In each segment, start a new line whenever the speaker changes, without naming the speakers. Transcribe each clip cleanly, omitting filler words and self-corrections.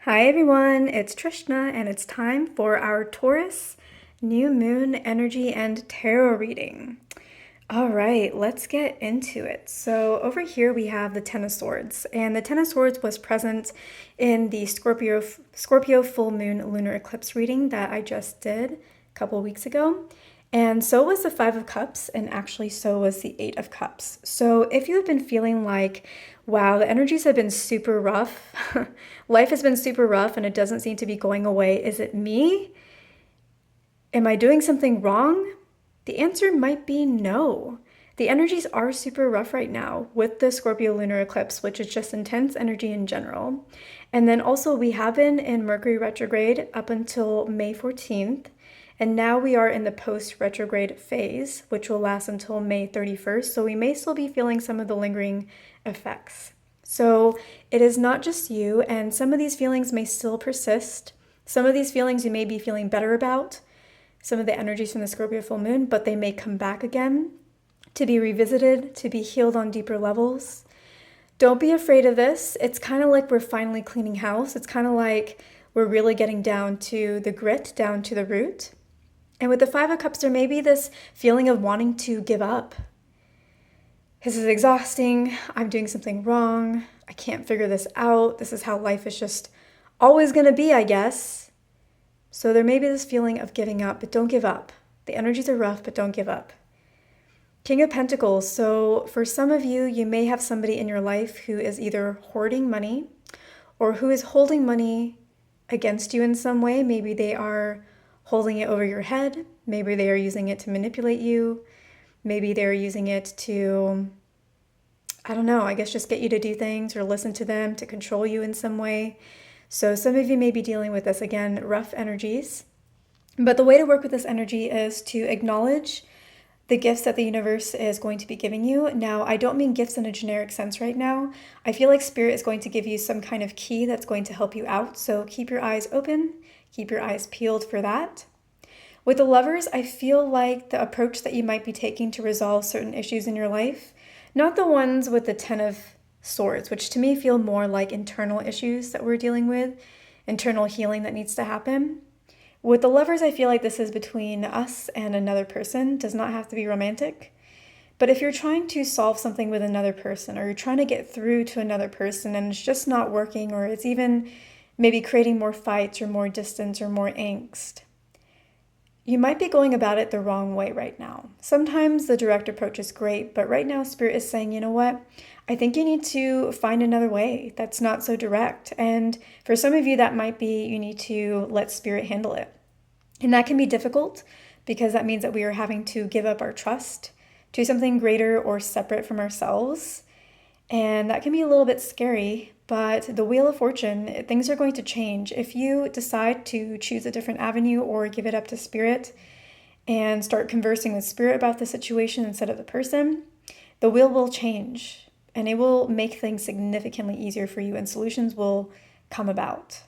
Hi everyone, it's Trishna and it's time for our Taurus new moon energy and tarot reading. All right, let's get into it. So over here we have the Ten of Swords, and the Ten of Swords was present in the Scorpio full moon lunar eclipse reading that I just did a couple weeks ago. And so was the Five of Cups, and actually so was the Eight of Cups. So if you have been feeling like, wow, the energies have been super rough, life has been super rough and it doesn't seem to be going away, is it me? Am I doing something wrong? The answer might be no. The energies are super rough right now with the Scorpio lunar eclipse, which is just intense energy in general. And then also we have been in Mercury retrograde up until May 14th. And now we are in the post-retrograde phase, which will last until May 31st. So we may still be feeling some of the lingering effects. So it is not just you, and some of these feelings may still persist. Some of these feelings you may be feeling better about, some of the energies from the Scorpio full moon, but they may come back again to be revisited, to be healed on deeper levels. Don't be afraid of this. It's kind of like we're finally cleaning house. It's kind of like we're really getting down to the grit, down to the root. And with the Five of Cups, there may be this feeling of wanting to give up. This is exhausting. I'm doing something wrong. I can't figure this out. This is how life is just always going to be, I guess. So there may be this feeling of giving up, but don't give up. The energies are rough, but don't give up. King of Pentacles. So for some of you, you may have somebody in your life who is either hoarding money or who is holding money against you in some way. Maybe they are holding it over your head. Maybe they are using it to manipulate you. Maybe they're using it to, I don't know, I guess just get you to do things or listen to them, to control you in some way. So some of you may be dealing with this, again, rough energies. But the way to work with this energy is to acknowledge the gifts that the universe is going to be giving you. Now, I don't mean gifts in a generic sense right now. I feel like Spirit is going to give you some kind of key that's going to help you out. So keep your eyes open, keep your eyes peeled for that. With the Lovers, I feel like the approach that you might be taking to resolve certain issues in your life, not the ones with the Ten of Swords, which to me feel more like internal issues that we're dealing with, internal healing that needs to happen. With the Lovers, I feel like this is between us and another person. It does not have to be romantic. But if you're trying to solve something with another person, or you're trying to get through to another person and it's just not working, or it's even maybe creating more fights or more distance or more angst, you might be going about it the wrong way right now. Sometimes the direct approach is great, but right now Spirit is saying, you know what? I think you need to find another way that's not so direct. And for some of you, that might be you need to let Spirit handle it. And that can be difficult because that means that we are having to give up our trust to something greater or separate from ourselves. And that can be a little bit scary, but the Wheel of Fortune, things are going to change. If you decide to choose a different avenue or give it up to Spirit and start conversing with Spirit about the situation instead of the person, the wheel will change and it will make things significantly easier for you and solutions will come about.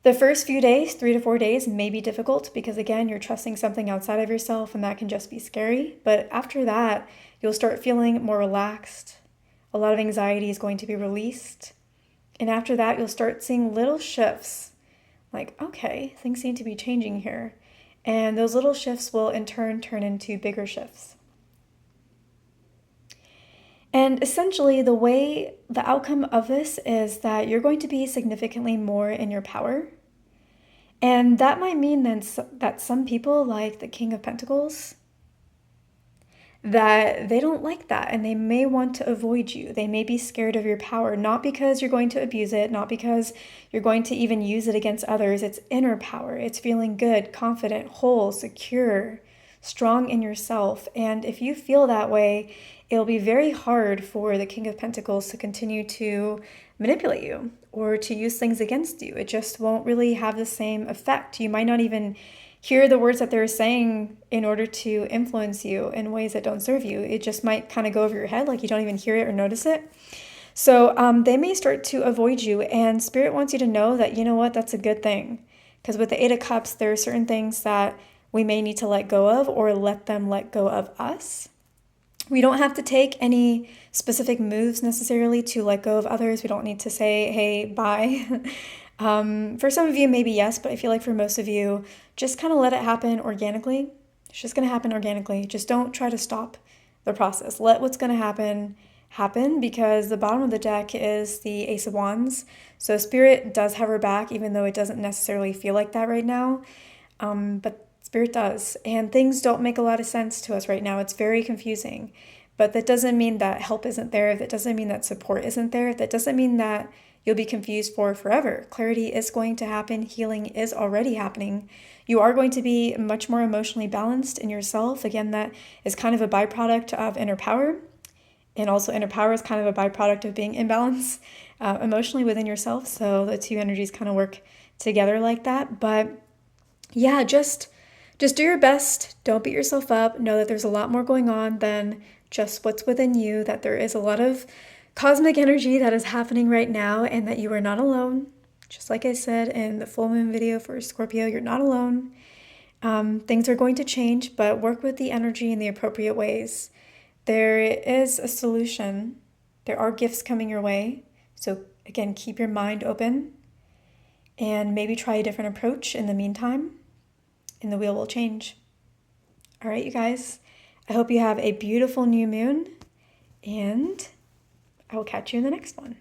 The first few days, 3 to 4 days, may be difficult because, again, you're trusting something outside of yourself and that can just be scary. But after that, you'll start feeling more relaxed. A lot of anxiety is going to be released. And after that, you'll start seeing little shifts. Like, okay, things seem to be changing here. And those little shifts will in turn turn into bigger shifts. And essentially, the outcome of this is that you're going to be significantly more in your power. And that might mean then that some people, like the King of Pentacles, that they don't like that and they may want to avoid you. They may be scared of your power, not because you're going to abuse it, not because you're going to even use it against others. It's inner power. It's feeling good, confident, whole, secure, strong in yourself. And if you feel that way, it'll be very hard for the King of Pentacles to continue to manipulate you or to use things against you. It just won't really have the same effect. You might not even hear the words that they're saying in order to influence you in ways that don't serve you. It just might kind of go over your head, like you don't even hear it or notice it. So they may start to avoid you, and Spirit wants you to know that, you know what, that's a good thing. Because with the Eight of Cups, there are certain things that we may need to let go of or let them let go of us. We don't have to take any specific moves necessarily to let go of others. We don't need to say, hey, bye. For some of you, maybe yes, but I feel like for most of you, just kind of let it happen organically. It's just going to happen organically. Just don't try to stop the process. Let what's going to happen, because the bottom of the deck is the Ace of Wands. So Spirit does have her back, even though it doesn't necessarily feel like that right now. But Spirit does. And things don't make a lot of sense to us right now. It's very confusing. But that doesn't mean that help isn't there. That doesn't mean that support isn't there. That doesn't mean that you'll be confused for forever. Clarity is going to happen. Healing is already happening. You are going to be much more emotionally balanced in yourself. Again, that is kind of a byproduct of inner power. And also inner power is kind of a byproduct of being in balance emotionally within yourself. So the two energies kind of work together like that. But yeah, just do your best. Don't beat yourself up. Know that there's a lot more going on than just what's within you, that there is a lot of cosmic energy that is happening right now, and that you are not alone. Just like I said in the full moon video for Scorpio, you're not alone. Things are going to change, but work with the energy in the appropriate ways. There is a solution. There are gifts coming your way. So again, keep your mind open and maybe try a different approach in the meantime, and the wheel will change. All right, you guys, I hope you have a beautiful new moon, and I will catch you in the next one.